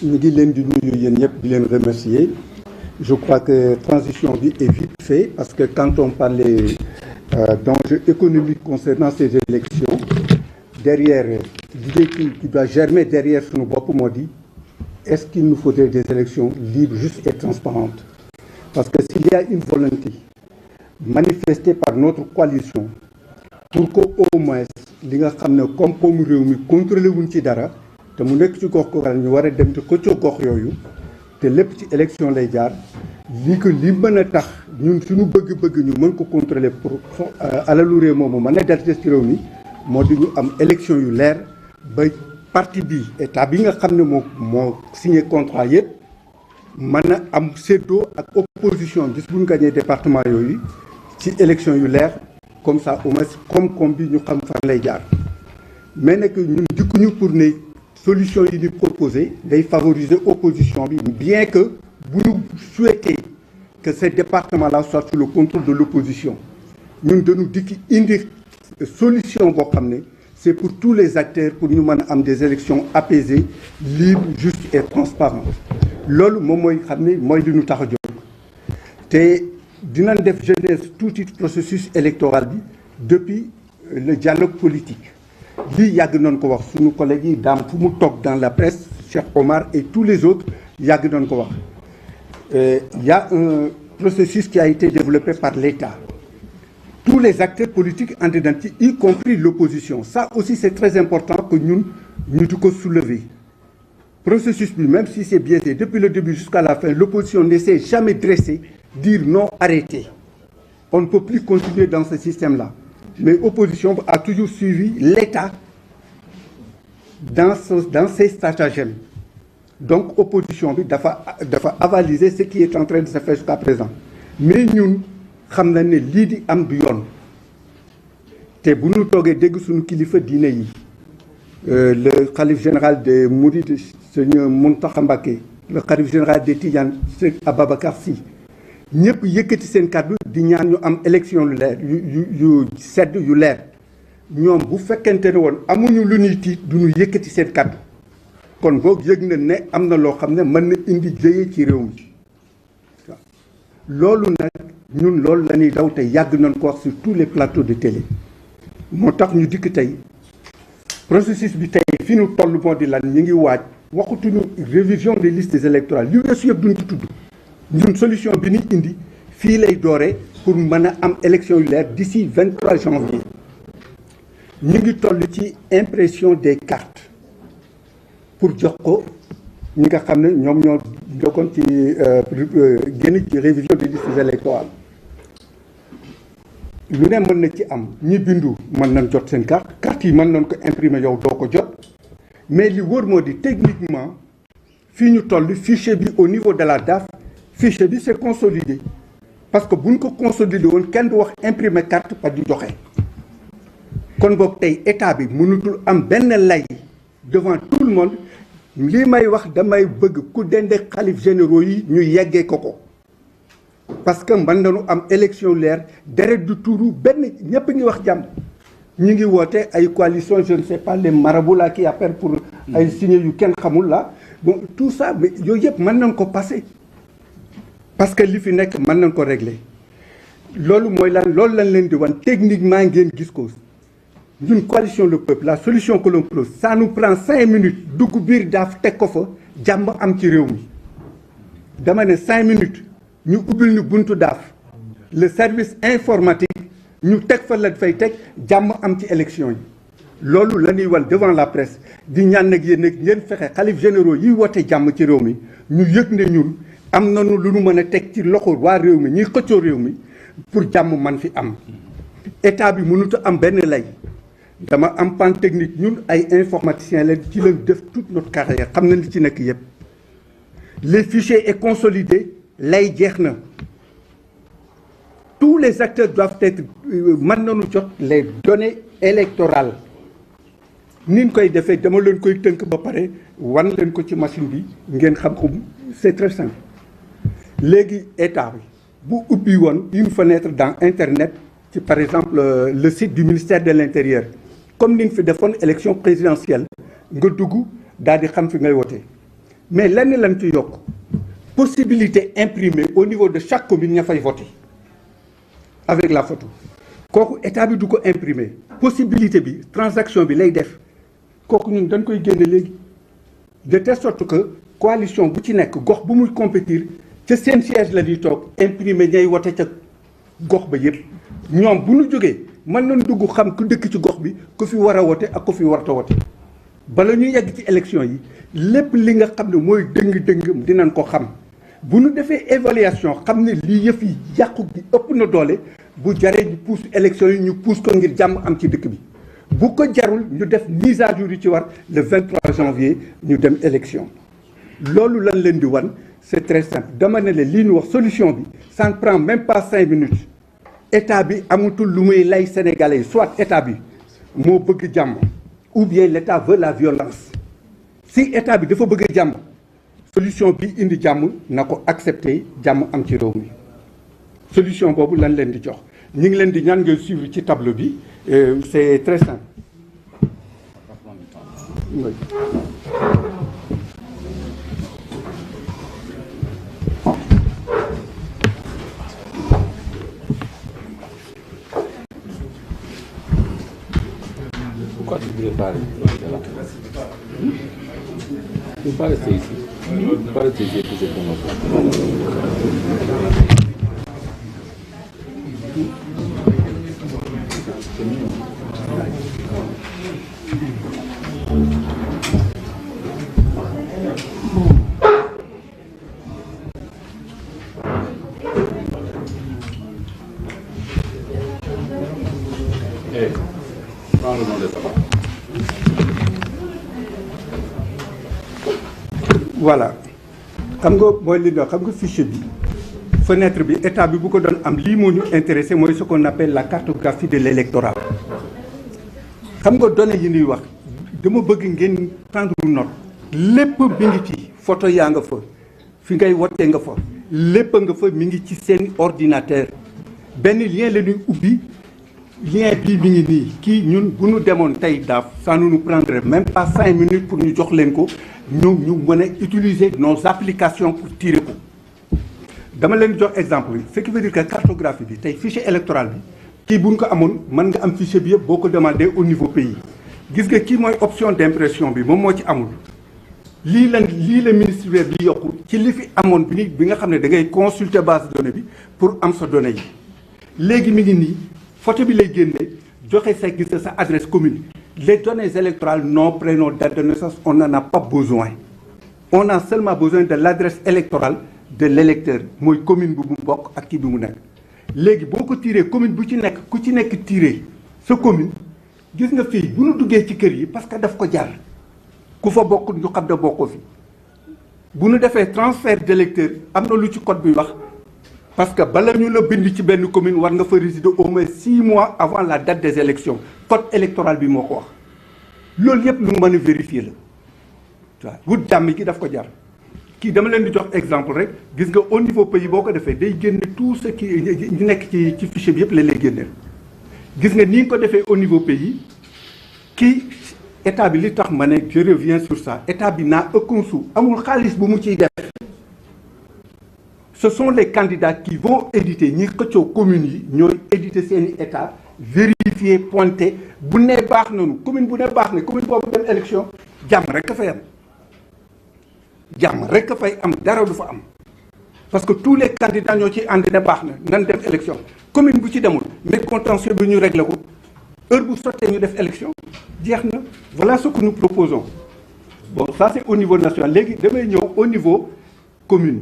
ñu ngi leen di nuyu yéen ñëpp di leen remercier. Je crois que transition bi est vite fait parce que quand on parlait d'enjeux économiques concernant ces élections, derrière l'idée qui doit germer derrière suñu bopp moo di est-ce qu'il nous faudrait des élections libres, justes et transparentes? Parce que s'il y a une volonté manifestée par notre coalition pour que au moins li nga xam ne koom-koomu réew mi contrôlé wuñ ci dara te mu nekk ci gox-goxaan ñu war a dem te xëccoo gox yooyu te lépp ci élection lay jaar li mën a tax ñun suñu bëgg-bëgg ñu mën ko contrôler pour alalu réew moomu mën a dal ci réew mi moo di ñu am élection yu leer ba parti bi état bi nga xam ne moo signé contrat yëpp mën a am séddoo ak opposition bis bu ñu gagné département yooyu ci élection yu leer comme ça au moins koom-koom bi ñu xam fan lay jaar mais nag ñun dikkuñu pour ne solution yi ñu proposé day favoriser opposition bi bien que bu ñu souhaiter que ces départements là soient sous le contrôle de l'opposition ñun dañu dikki indi solution boo xam ne c'est pour tous les acteurs pour ñu mën a am des élections apaisées libres justes et transparentes loolu moom mooy xam ne mooy li ñu tax a jóg te dinañ def genèse tuuti processus électoral bi depuis le dialogue politique lii yàgg nañ ko wax suñu collègues yi daam fu mu toog dans la presse Cheikh Omar et tous les autres yàgg nañ ko wax il y a un processus qui a été développé par l'État. Tous les acteurs politiques en identité, y compris l'opposition. Ça aussi, c'est très important que nous devons soulever. Processus, même si c'est biaisé, depuis le début jusqu'à la fin, l'opposition ne s'est jamais dressée, dire non, arrêtez. On ne peut plus continuer dans ce système-là. Mais l'opposition a toujours suivi l'État dans ses stratagèmes. Donc, opposition bi dafa avaliser ce qui est en train de se faire jusqu'à présent. Mais ñun xam na ne lii di am du yoon te bu ñu toogee dégg suñu kilifa diine yi le khalife général des Mourides Sëñ Mountakha Mbacké le khalife général des Tidianes Sëñ Ababacar Sy ñëpp yëkkati seen kàddu di ñaan ñu am élection yu leer yu sedd yu leer ñoom bu fekkente ne woon amuñu lu ñuy tiit du ñu yëkkati seen kàddu kon boog yëg na ne am na loo xam ne mën na indi jëye ci réew mi waaw loolu nag ñun loolu la ñuy daw te yàgg nañ ko wax sur tous les plateaux de télé moo tax ñu dikk tey processus bi tey fi ñu toll moo di lan ñu ngi waaj waxutuñu révision des listes électorales yu weesu yëpp duñ ci tudd ñun solution bi ñu indi fii lay dooree pour mën a am élection yu leer d'ici 23 janvier ñu ngi toll ci impression des cartes pour jox ko ñi nga xam ne ñoom ñoo jokkoon ci génn ci révision des listes électorales lu ne mën na ci am ñi bindu mën nañ jot seen carte yi mën nañ ko imprimer yow doo ko jot mais li wóor moo di techniquement fii ñu toll fichier bi au niveau de la DAF fichier bi c'est consolidé parce que buñ ko consolidé woon kenn du wax imprimer carte pas di joxe kon boog tey état bi mënutul am benn lay devant tout le monde lii may wax damay bëgg ku dende xalif généraux yi ñu yeggee ko parce que mën nañu am élection leer deret du tuuru benn ñëpp ngi wax jàmm ñu ngi woote ay coalition je ne sais pas les marabouts là qui appellent pour ay signes yu kenn xamul là bon tout ça mais yooyu yëpp mën nañ ko passer parce que li fi nekk mën nañ ko régler loolu mooy lan loolu lañ leen di wan techniquement ngeen gis ko ñun coalition le peuple la solution que l'on propose ça nous prend 5 minutes dugg biir daaf teg ko fa jàmm am ci réew mi dama ne 5 minutes ñu ubbil ñu buntu daaf le service informatique ñu teg fa la fay teg jàmm am ci élection yi loolu la ñuy wal devant la presse di ñaan nag yéen nag ngeen fexe xalif généraux yi woote jàmm ci réew mi ñu yëg ne ñun am nañu lu ñu mën a teg ci loxo waa réew mi ñuy xëccoo réew mi pour jàmm man fi am état bi mënut a am benn lay dama am pan technique ñun ay informaticiens la ci lañ def toute notre carrière xam na li ci nekk yëpp les fichiers est consolidé lay jeex na tous les acteurs doivent être mën nañu jot les données électorales ni ñu koy defee dama leen koy tënk ba pare wan leen ko ci machine bi ngeen xam ko c'est très simple léegi état bi bu ubbi woon une fenêtre dans internet ci par exemple le site du ministère de l'intérieur comme ni ñu fi defoon élection présidentielle nga dugg daal di xam fi ngay wote mais lenn lañ ci yokk possibilité imprimée au niveau de chaque commune ña fay voter avec la photo kooku état bi du ko imprimer possibilité bi transaction bi lay def kooku ñun dañ koy génne léegi de telle sorte que coalition bu ci nekk gox bu muy compétir ca seen siège la di toog imprimer ñay wote ca gox ba yëpp ñoom bu ñu jógee mën nañ dugg xam ku dëkk ci gox bi ku fi war a wote ak ku fi warta wote bala ñu yegg ci élection yi lépp li nga xam ne mooy dëng-dëng dinañ ko xam bu ñu defee évaluation xam ne lii yëf yi yàqu gi ëpp na doole bu jaree ñu pousse élection yi ñu pousse ko ngir jàmm am ci dëkk bi bu ko jarul ñu def mise à jour yi ci war le 23 janvier ñu dem élection loolu lan leen di wan c'est très simple dama ne leen lii ñu wax solution bi ça ne prend même pas 5 minutes état bi amatul lu muy lay sénégalais yi soit état bi moo bëgg jàmm ou bien l'état veut la violence si état bi dafa bëgg jàmm solution bi indi jàmm na ko accepter jàmm am ci réew mi solution boobu lan leen di jox ñu ngi leen di ñaan nga suivre ci tableau bi c'est très simple. Oui. Pourquoi tu ne voulais pas tu ne peux pas rester ici. Tu ne peux pas rester ici et poser ton enfant. Prends le nom de papa. Voilà xam nga mooy li nga xam nga fichier bi fenêtre bi état bi bu ko doon am lii moo ñu intéressé mooy ce qu'on appelle la cartographie de l'électorat xam nga données yi ñuy wax dama bëgg ngeen prendre note lépp mi ngi ci photo yaa nga fa fi ngay wotee nga fa lépp nga fa mi ngi ci seen ordinateur benn lien la ñuy ubbi lien bii mi ngi nii kii ñun bu ñu demoon tey daaf ça ne nous prendrait même pas 5 minutes pour ñu jox leen ko ñu mën a utiliser nos applications pour tirer ko dama leen jox exemple bi ce qui veut dire que cartographie bi tey fichier électoral bi kii bu ñu ko amoon mën nga am fichier bi yëpp boo ko demandé au niveau pays gis nga kii mooy option d'impression bi moom moo ci amul lii la ministre bi yokku ci li fi amoon bi nga xam ne da ngay consulter base de données bi pour am sa données yi léegi mi ngi nii photo bi lay génne joxe sa gis sa adresse commune les données électorales nom prénom date de naissance on n'en a pas besoin on a seulement besoin de l'adresse électorale de l'électeur mooy commune bu mu bokk ak kii bi mu nekk léegi boo ko tiré commune bu ci nekk ku ci nekk tiré sa commune gis nga fii bu ñu duggee ci kër yi parce que daf ko jar ku fa bokk ñu xam ne bokkoo fi bu ñu defee transfert d'électeur am na lu ci code bi wax parce que bala ñu la bind ci benn commune war nga fa résider au moins 6 mois avant la date des élections code électoral bi moo ko wax loolu yëpp lu mën a vérifier la waaw wut jàmm gi daf ko jar kii dama leen di jox exemple rek gis nga au niveau pays boo ko defee day génne tout ce qui ñu nekk ci fichier bi yëpp la lay génneel gis nga ni nga ko defee au niveau pays kii état bi li tax ma ne je reviens sur ça état bi naa aucun sou amul xaalis bu mu ciy def ce sont les candidats qui vont éditer ñi xëccoo communes yi ñooy éditer seeni état vérifier pointer bu nee baax nañu commune bu nee baax na commune boobu dem élection jàmm rek a fay am jàmm rek a fay am dara du fa am parce que tous les candidats ñoo ci ànd ne baax na nan dem élection commune bu ci demul mais contentieux bi ñu réglé ko heure bu sottee ñu def élection jeex na voilà ce que nous proposons bon ça c'est au niveau national léegi damay ñëw au niveau commune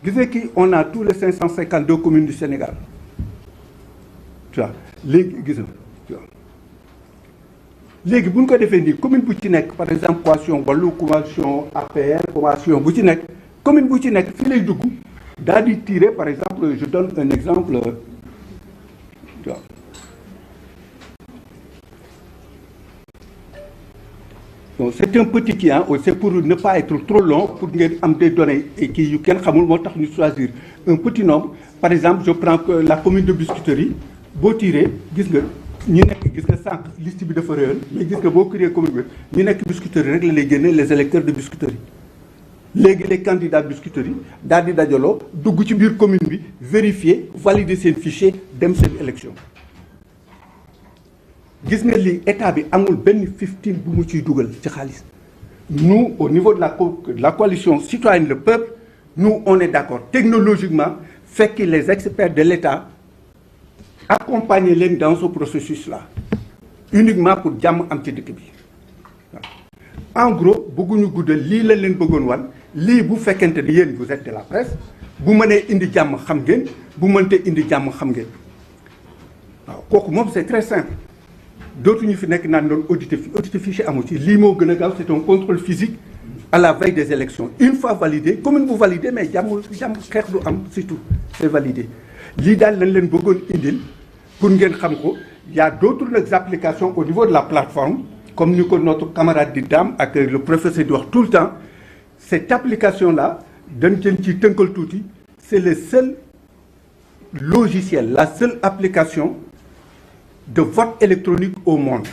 gis nga kii on a tous les 552 communes du Sénégal tu vois léegi gis nga tu vois léegi bu ñu ko defee nii commune bu ci nekk par exemple coalition Wallu coalition APR coalition bu ci nekk commune bu ci nekk fii lay dugg daal di tirer par exemple je donne un exemple tu vois donc c'est un petit kii c'est pour ne pas être trop long pour ngeen am des données kii yu kenn xamul moo tax ñu choisir un petit nombre par exemple je prends la commune de Biscuiterie boo tiré gis nga ñu nekk gis nga sànq liste bi dafa réel mais gis nga boo créé commune bi ñu nekk Biscuiterie rek la lay génne les électeurs de Biscuiterie les candidats Biscuiterie daal di dajaloo dugg ci biir commune bi vérifier valider seen fichier dem seen élection gis nga lii état bi amul benn 15 bu mu ciy dugal ci xaalis. Nous, au niveau de la coalition citoyenne Le Peuple, nous, on est d'accord. Technologiquement, fait que les experts de l'État accompagnent les dans ce processus-là, uniquement pour jàmm am ci dëkk bi. En gros, bëgguñu guddal lii la leen bëggoon wan lii bu fekkente ni yéen vous êtes de la presse bu mënee indi jàmm xam ngeen bu mënte indi jàmm xam ngeen waaw kooku moom c'est très simple. Dootuñu fi nekk naan doon auditer fichier amu ci lii moo gën a gaaw c'est un contrôle physique à la veille des élections une fois validé commune bu validé mais jàmm xeex du am surtout c'est validé lii daal lañ leen bëggoon indil pour ngeen xam ko y a d'autres applications au niveau de la plateforme comme ni ko notre camarade di Dame ak le professeur di wax tout le temps cette application là dañ leen ci tënkal tuuti c'est le seul logiciel la seule application de vote électronique au monde.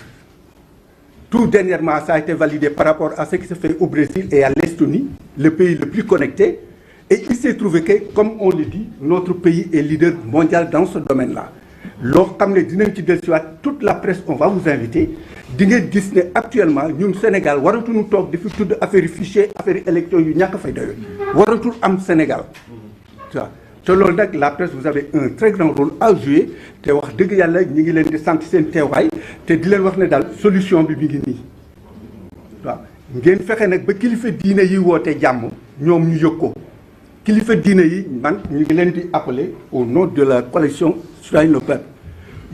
Tout dernièrement, ça a été validé par rapport à ce qui se fait au Brésil et à l'Estonie, le pays le plus connecté. Et il s'est trouvé que, comme on le dit, notre pays est leader mondial dans ce domaine-là. Lors comme les dîners qui déçoivent toute la presse, on va vous inviter. Dîner Disney actuellement, nous, Sénégal, waratuñu toog di fi tudd affaire fichier, affaire élection yu ñàkk fay doyoo. Waratul am Sénégal. Tu vois. te loolu nag la presse vous avez un très grand rôle à jouer te wax dëgg yàlla ñi ngi leen di sant seen teewaay te di leen wax ne daal solution bi mi ngi nii waaw ngeen fexe nag ba kilifa diine yi woote jàmm ñoom ñu yëg ko kilifa diine yi man ñu ngi leen di appeler au nom de la coalition citoyenne Le Peuple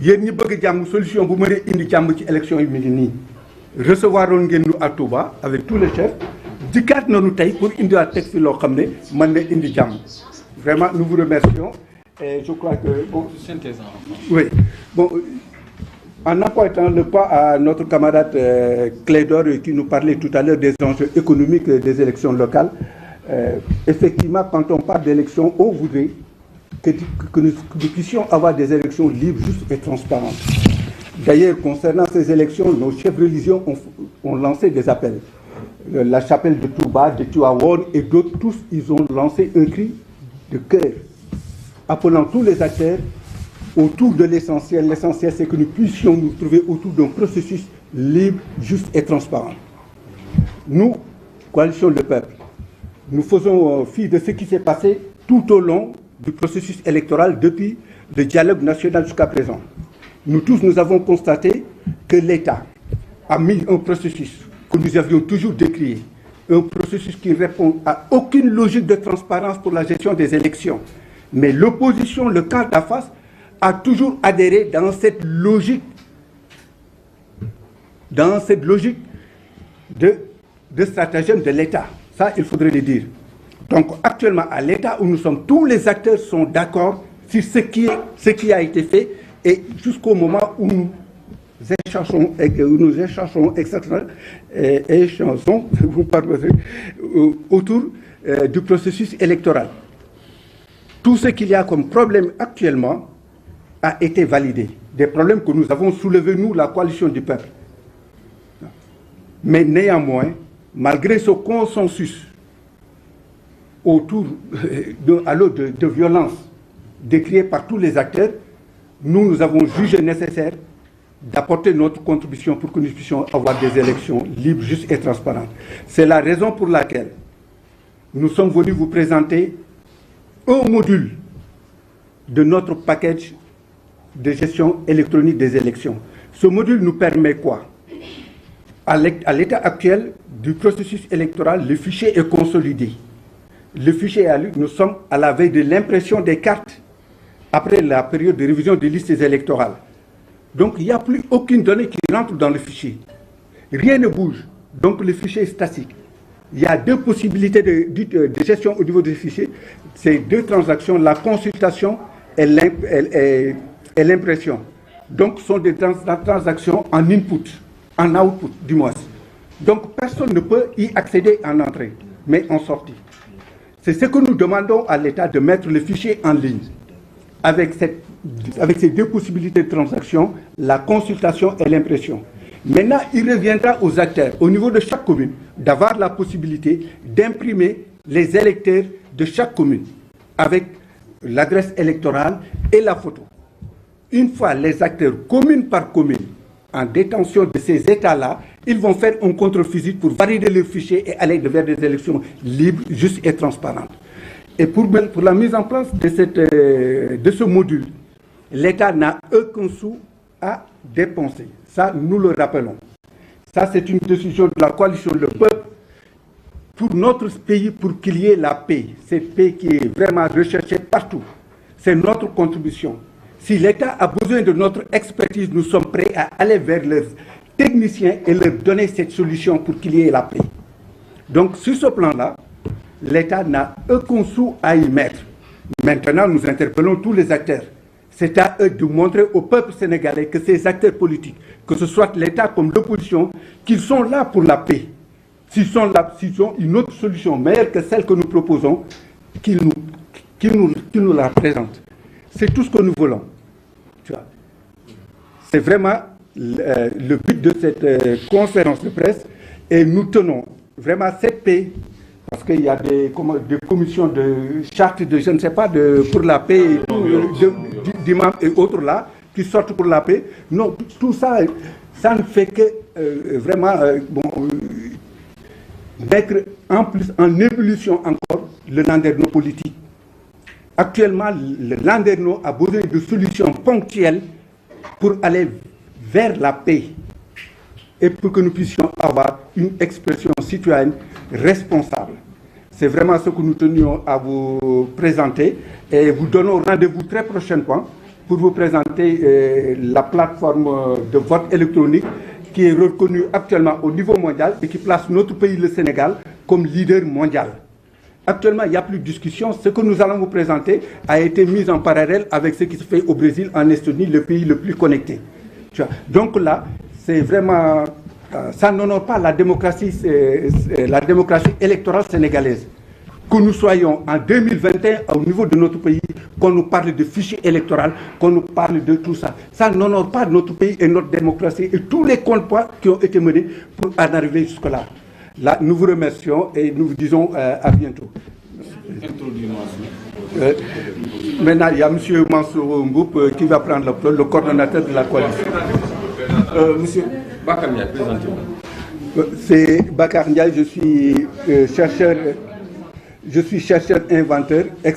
yéen ñi bëgg jàmm solution bu mën a indi jàmm ci élection yi mi ngi nii recevoir woon ngeen ñu à Touba avec tous les chefs dikkaat nañu tey pour indiwaat teg fi loo xam ne mën na indi jàmm. Vraiment, nous vous remercions et je crois que... Bon, oui. Bon, en apportant le pas à notre camarade Clédor qui nous parlait tout à l'heure des enjeux économiques des élections locales, effectivement, quand on parle d'élections, on voudrait que nous puissions avoir des élections libres, justes et transparentes. D'ailleurs, concernant ces élections, nos chefs religieux ont lancé des appels. La chapelle de Touba, de Tivaouane et d'autres, tous, ils ont lancé un cri de cœur, appelant tous les acteurs autour de l'essentiel. L'essentiel, c'est que nous puissions nous trouver autour d'un processus libre, juste et transparent. Nous, Coalition Le Peuple, nous faisons fi de ce qui s'est passé tout au long du processus électoral depuis le dialogue national jusqu'à présent. Nous tous, nous avons constaté que l'État a mis un processus que nous avions toujours décrié, un processus qui répond à aucune logique de transparence pour la gestion des élections. Mais l'opposition, le camp d'en face, a toujours adhéré dans cette logique de stratagème de l'État. Ça, il faudrait le dire. Donc, actuellement, à l'État où nous sommes, tous les acteurs sont d'accord sur ce qui a été fait et jusqu'au moment où nous échangeons, vous parlez, autour du processus électoral. Tout ce qu'il y a comme problème actuellement a été validé. Des problèmes que nous avons soulevés, nous, la coalition du peuple. Mais néanmoins, malgré ce consensus autour de violence décriée par tous les acteurs, nous avons jugé nécessaire d'apporter notre contribution pour que nous puissions avoir des élections libres, justes et transparentes. C'est la raison pour laquelle nous sommes venus vous présenter un module de notre package de gestion électronique des élections. Ce module nous permet quoi? À l'état actuel du processus électoral, le fichier est consolidé. Le fichier est à lui. Nous sommes à la veille de l'impression des cartes après la période de révision des listes électorales. Donc, il n'y a plus aucune donnée qui rentre dans le fichier. Rien ne bouge. Donc, le fichier est statique. Il y a deux possibilités de gestion au niveau du fichier. C'est deux transactions, la consultation et l'impression. Donc, ce sont des transactions en input, en output du moins. Donc, personne ne peut y accéder en entrée, mais en sortie. C'est ce que nous demandons à l'État de mettre le fichier en ligne. Avec ces deux possibilités de transaction, la consultation et l'impression. Maintenant, il reviendra aux acteurs, au niveau de chaque commune, d'avoir la possibilité d'imprimer les électeurs de chaque commune avec l'adresse électorale et la photo. Une fois les acteurs commune par commune en détention de ces états-là, ils vont faire un contrôle-physique pour valider le fichier et aller vers des élections libres, justes et transparentes. Et pour la mise en place de ce module, l'État n'a aucun sou à dépenser. Ça, nous le rappelons. Ça, c'est une décision de la coalition Le Peuple pour notre pays, pour qu'il y ait la paix. Cette paix qui est vraiment recherchée partout. C'est notre contribution. Si l'État a besoin de notre expertise, nous sommes prêts à aller vers leurs techniciens et leur donner cette solution pour qu'il y ait la paix. Donc, sur ce plan-là, l'État n'a aucun sou à y mettre. Maintenant, nous interpellons tous les acteurs. C'est à eux de montrer au peuple sénégalais que ces acteurs politiques, que ce soit l'État comme l'opposition, qu'ils sont là pour la paix. S'ils ont une autre solution meilleure que celle que nous proposons, qu'ils nous la présentent. C'est tout ce que nous voulons. C'est vraiment le but de cette conférence de presse. Et nous tenons vraiment cette paix, parce qu'il y a des commissions de charte, je ne sais pas, pour la paix, d'imams et autres là, qui sortent pour la paix. Non, tout ça, ça ne fait que vraiment mettre en plus en ébullition encore le landerneau politique. Actuellement, le landerneau a besoin de solutions ponctuelles pour aller vers la paix et pour que nous puissions avoir une expression citoyenne responsable. C'est vraiment ce que nous tenions à vous présenter et vous donnons rendez-vous très prochainement pour vous présenter la plateforme de vote électronique qui est reconnue actuellement au niveau mondial et qui place notre pays, le Sénégal, comme leader mondial. Actuellement, il n'y a plus de discussion. Ce que nous allons vous présenter a été mis en parallèle avec ce qui se fait au Brésil, en Estonie, le pays le plus connecté. Donc là, c'est vraiment... ça n'honore pas la démocratie électorale sénégalaise. Que nous soyons en 2021 au niveau de notre pays, qu'on nous parle de fichier électoral, qu'on nous parle de tout ça. Ça n'honore pas notre pays et notre démocratie et tous les combats qui ont été menés pour en arriver jusque-là. Là, nous vous remercions et nous vous disons à bientôt. Maintenant, il y a M. Mansour Mboup qui va prendre la parole, le coordonnateur de la coalition. Monsieur Bakar Ndiaye, présentez-vous. C'est Bakar Ndiaye, je suis chercheur inventeur.